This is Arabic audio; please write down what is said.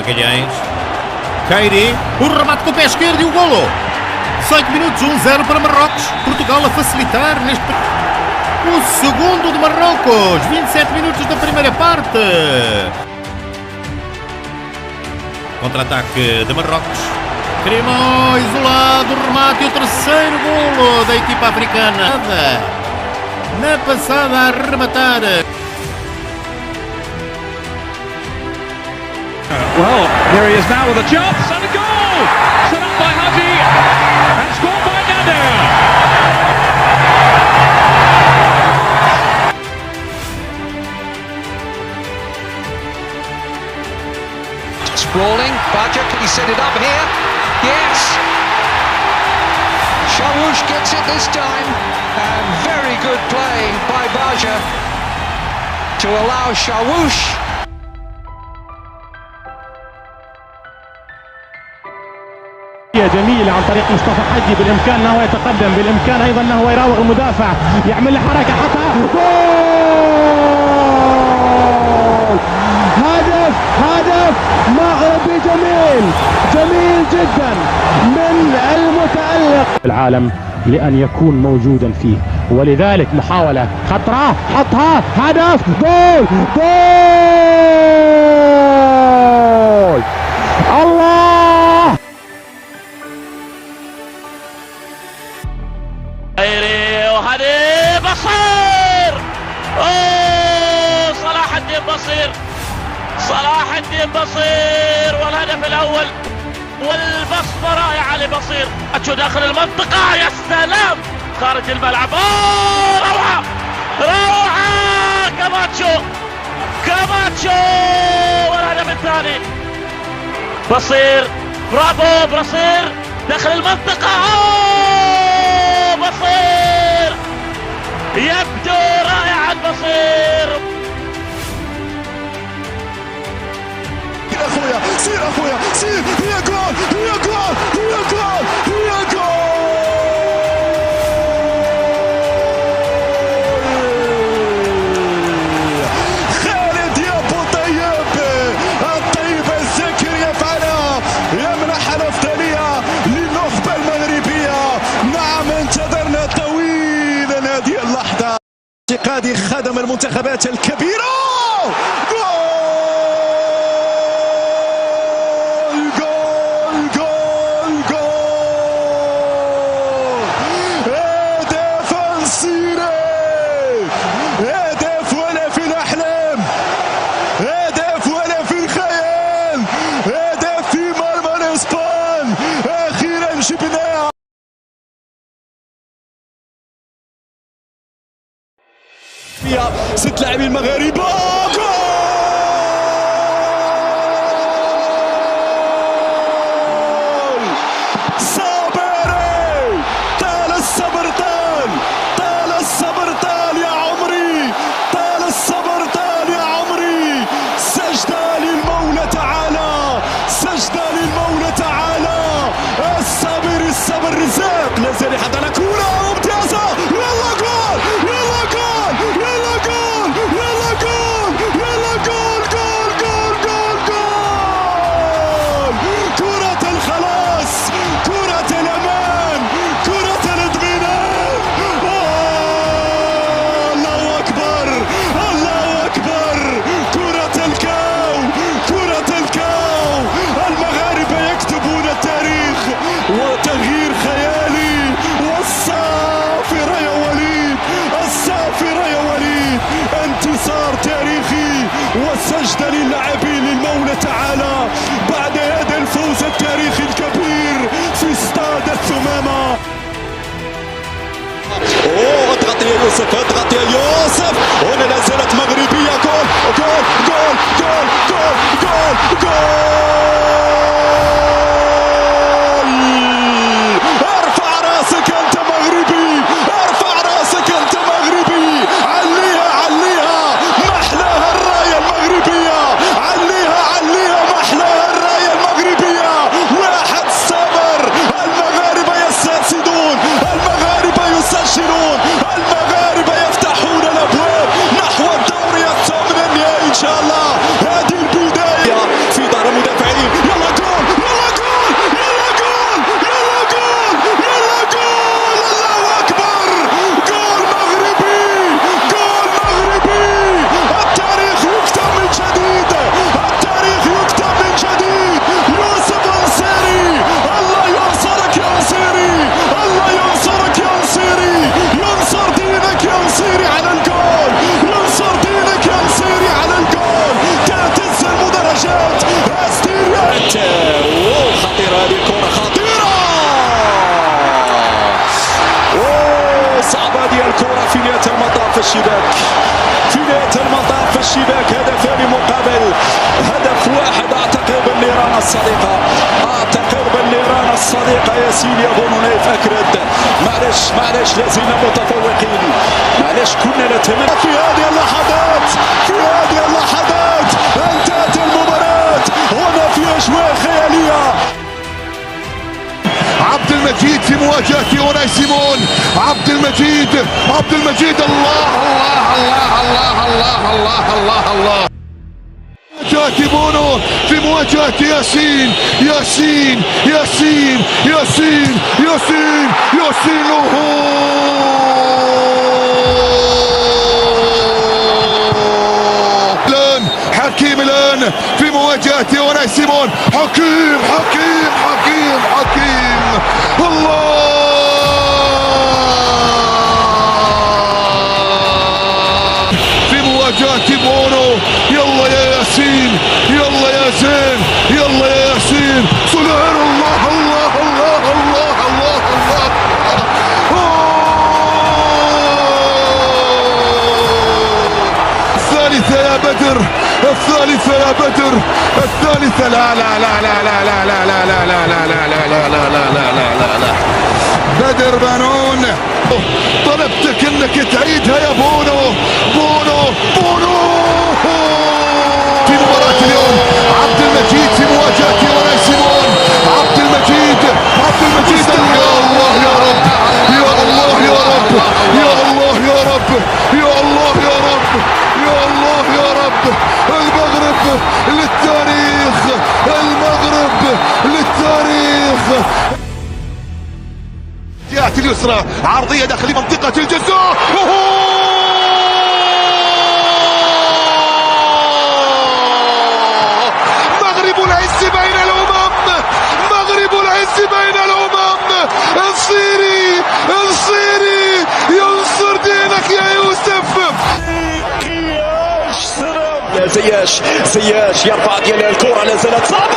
Magalhães. Kairi, o remate com o pé esquerdo e o golo. 5 minutos, 1-0 para Marrocos. Portugal a facilitar neste... O segundo de Marrocos. 27 minutos da primeira parte. Contra-ataque de Marrocos. Cremó, isolado, remate e o terceiro golo da equipa africana. Na passada a rematar. Well, here he is now with a chance and a goal! Set up by Haji and scored by Nader. Sprawling, Baja, can he set it up here? Yes! Shawush gets it this time, and very good play by Baja to allow Shawush. جميلة عن طريق مصطفى حجي، بالإمكان أنه يتقدم، بالإمكان أيضا أنه يراوغ المدافع، يعمل حركة حتى جول! هدف مغربي جميل جدا من المتألق العالم لأن يكون موجودا فيه، ولذلك محاولة خطرة حطها، هدف، جول الله! وهذه بصير، اوه صلاح الدين بصير والهدف الاول والبصمه رائعه لبصير. اتشو داخل المنطقه، يا سلام، خارج الملعب، اوه روعه كاماتشو والهدف الثاني. بصير، برافو بصير داخل المنطقه، بصير يبدو رائعا بصير. سير اخويا سير، هي جول خالد يا ابو طيب، الطيب الذكر يفعلها، يمنحنا افضليه للنخبه المغربيه. نعم انتظرنا طويلا هذه اللحظه. اعتقادي خدم المنتخبات الكبيره. ست لاعبين مغاربه، جول! صابري، طال الصبر طال يا عمري، طال الصبر طال يا عمري. سجدة للمولى تعالى، الصبر رزاق. لا زال يحضر كرة ممتازة، يلا جول كرة الخلاص، كرة الأمان، كرة الاطمئنان. الله أكبر، كرة الكاو. المغاربة يكتبون التاريخ وتغيير خيالي، والصافرة يا وليد، انتصار تاريخي وسجدة للاعبين للمولى تعالى بعد هذا الفوز التاريخي الكبير في استاد الثمامة. اضغط يا يوسف، هنا لا زالت مغربية. جول! ارفع راسك انت مغربي، عليها محلاها الراية المغربية، محلاها الراية المغربية. 1-0، المغاربة يستسدون، المغاربة يسجلون، المغاربة يفتحون الابواب نحو الدوري الثامن النهائي ان شاء الله. هذه البداية في الشباك، في نهاية المطاف في الشباك. هدفان مقابل هدف واحد. أعتقد بالنيران الصديقة، أعتقد بالنيران الصديقة. ياسين يظن نايف أكرد. معلش لازلنا متفوقين، معلش كنا نتمنى. في هذه اللحظات انتهت المباراة هنا في أجواء خيالية. عبد المجيد في مواجهة أوناي سيمون. عبد المجيد الله مواجهة بونو في مواجهة ياسين الآن حكيم الآن في مواجهة أوناي سيمون. حكيم الله في مواجهة بونو. يلا يا ياسين، يلا يا زين، يلا يا ياسين. سلام الله الثالثة يا بدر، الثالثة. لا بدر بانون، طلبتك انك تعيدها يا بونو. في مباراة اليوم عبد المجيد في مواجهة أوناي سيمون. عبد المجيد يا الله يا رب، المغرب للتاريخ. جهة اليسرى عرضية داخل منطقة الجزاء. مغرب العز بين الأمم. انصيري ينصر دينك يا يوسف. زياش يرفع ديال الكرة، لا زالت صعبة.